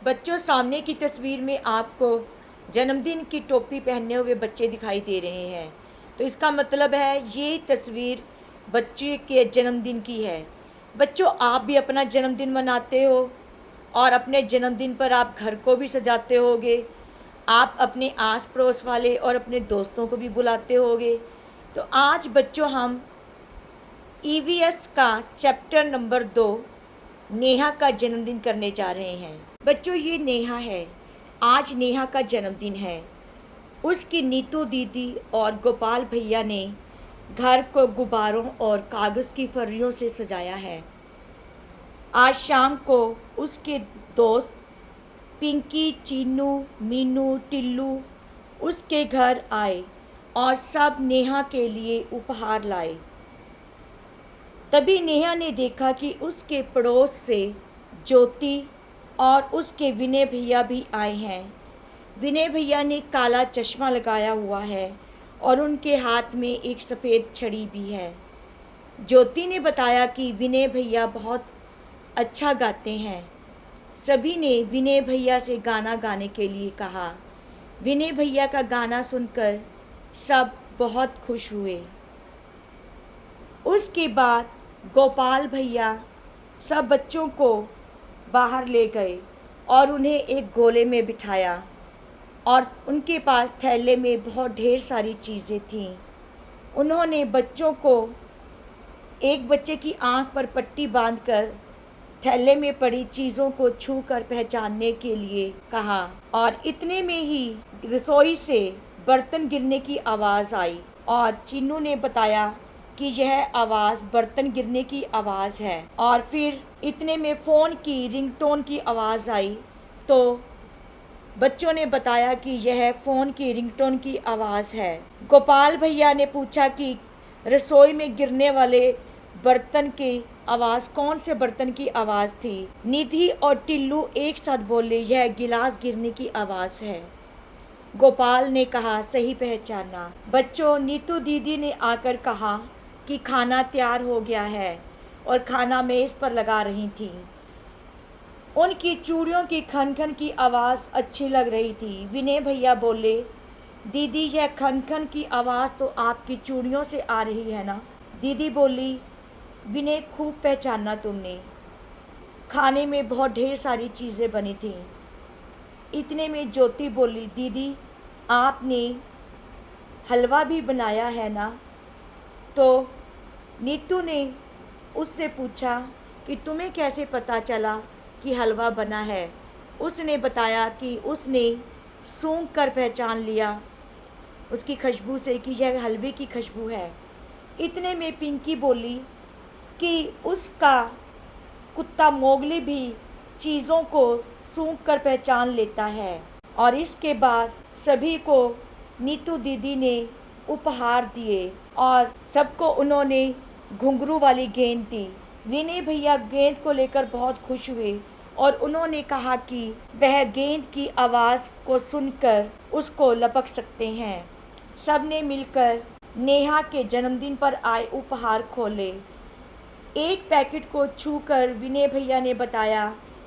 बच्चों, सामने की तस्वीर में आपको जन्मदिन की टोपी पहने हुए बच्चे दिखाई दे रहे हैं। तो इसका मतलब है ये तस्वीर बच्चे के जन्मदिन की है। बच्चों, आप भी अपना जन्मदिन मनाते हो और अपने जन्मदिन पर आप घर को भी सजाते होगे। आप अपने आस पड़ोस वाले और अपने दोस्तों को भी बुलाते होगे। तो आज बच्चों हम ईवीएस का चैप्टर नंबर 2 नेहा का जन्मदिन करने जा रहे हैं। बच्चों, ये नेहा है। आज नेहा का जन्मदिन है। उसकी नीतू दीदी और गोपाल भैया ने घर को गुब्बारों और कागज़ की फर्रियों से सजाया है। आज शाम को उसके दोस्त पिंकी, चीनू, मीनू, टिल्लू उसके घर आए और सब नेहा के लिए उपहार लाए। तभी नेहा ने देखा कि उसके पड़ोस से ज्योति और उसके विनय भैया भी आए हैं। विनय भैया ने काला चश्मा लगाया हुआ है और उनके हाथ में एक सफ़ेद छड़ी भी है। ज्योति ने बताया कि विनय भैया बहुत अच्छा गाते हैं। सभी ने विनय भैया से गाना गाने के लिए कहा। विनय भैया का गाना सुनकर सब बहुत खुश हुए। उसके बाद गोपाल भैया सब बच्चों को बाहर ले गए और उन्हें एक गोले में बिठाया और उनके पास थैले में बहुत ढेर सारी चीज़ें थीं। उन्होंने बच्चों को एक बच्चे की आंख पर पट्टी बांधकर थैले में पड़ी चीज़ों को छू कर पहचानने के लिए कहा और इतने में ही रसोई से बर्तन गिरने की आवाज़ आई और चीनू ने बताया कि यह आवाज़ बर्तन गिरने की आवाज़ है। और फिर इतने में फ़ोन की रिंगटोन की आवाज़ आई तो बच्चों ने बताया कि यह फ़ोन की रिंगटोन की आवाज़ है। गोपाल भैया ने पूछा कि रसोई में गिरने वाले बर्तन की आवाज़ कौन से बर्तन की आवाज़ थी। निधि और टिल्लू एक साथ बोले, यह गिलास गिरने की आवाज़ है। गोपाल ने कहा, सही पहचाना। बच्चों, नीतू दीदी ने आकर कहा कि खाना तैयार हो गया है और खाना मेज़ पर लगा रही थी। उनकी चूड़ियों की खन खन की आवाज़ अच्छी लग रही थी। विनय भैया बोले, दीदी यह खन खन की आवाज़ तो आपकी चूड़ियों से आ रही है ना। दीदी बोली, विनय खूब पहचाना तुमने। खाने में बहुत ढेर सारी चीज़ें बनी थीं। इतने में ज्योति बोली, दीदी आपने हलवा भी बनाया है ना। तो नीतू ने उससे पूछा कि तुम्हें कैसे पता चला कि हलवा बना है। उसने बताया कि उसने सूंघ कर पहचान लिया उसकी खुशबू से कि यह हलवे की खुशबू है। इतने में पिंकी बोली कि उसका कुत्ता मोगली भी चीज़ों को सूंघ कर पहचान लेता है। और इसके बाद सभी को नीतू दीदी ने उपहार दिए और सबको उन्होंने घुंघरू वाली गेंद दी। विनय भैया गेंद को लेकर बहुत खुश हुए और उन्होंने कहा कि वह गेंद की आवाज़ को सुनकर उसको लपक सकते हैं। सब ने मिलकर नेहा के जन्मदिन पर आए उपहार खोले। एक पैकेट को छूकर विनय भैया ने बताया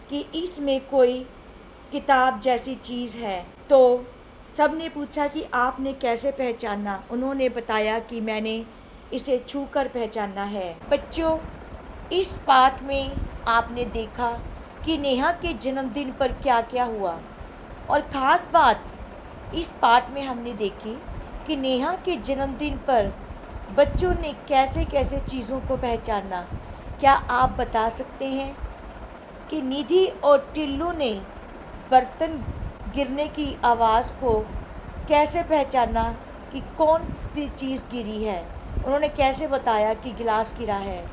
कि इसमें कोई किताब जैसी चीज़ है। तो सब ने पूछा कि आपने कैसे पहचाना। उन्होंने बताया कि मैंने इसे छूकर पहचाना है। बच्चों, इस पाठ में आपने देखा कि नेहा के जन्मदिन पर क्या क्या हुआ और ख़ास बात इस पाठ में हमने देखी कि नेहा के जन्मदिन पर बच्चों ने कैसे कैसे चीज़ों को पहचाना। क्या आप बता सकते हैं कि निधि और टिल्लू ने बर्तन गिरने की आवाज़ को कैसे पहचाना कि कौन सी चीज़ गिरी है। उन्होंने कैसे बताया कि गिलास गिरा है।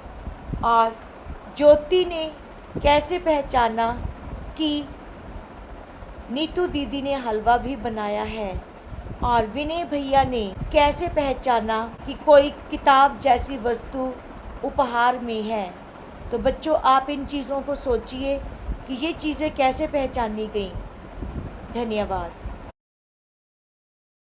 और ज्योति ने कैसे पहचाना कि नीतू दीदी ने हलवा भी बनाया है। और विनय भैया ने कैसे पहचाना कि कोई किताब जैसी वस्तु उपहार में है। तो बच्चों, आप इन चीज़ों को सोचिए कि ये चीज़ें कैसे पहचानी गई। धन्यवाद।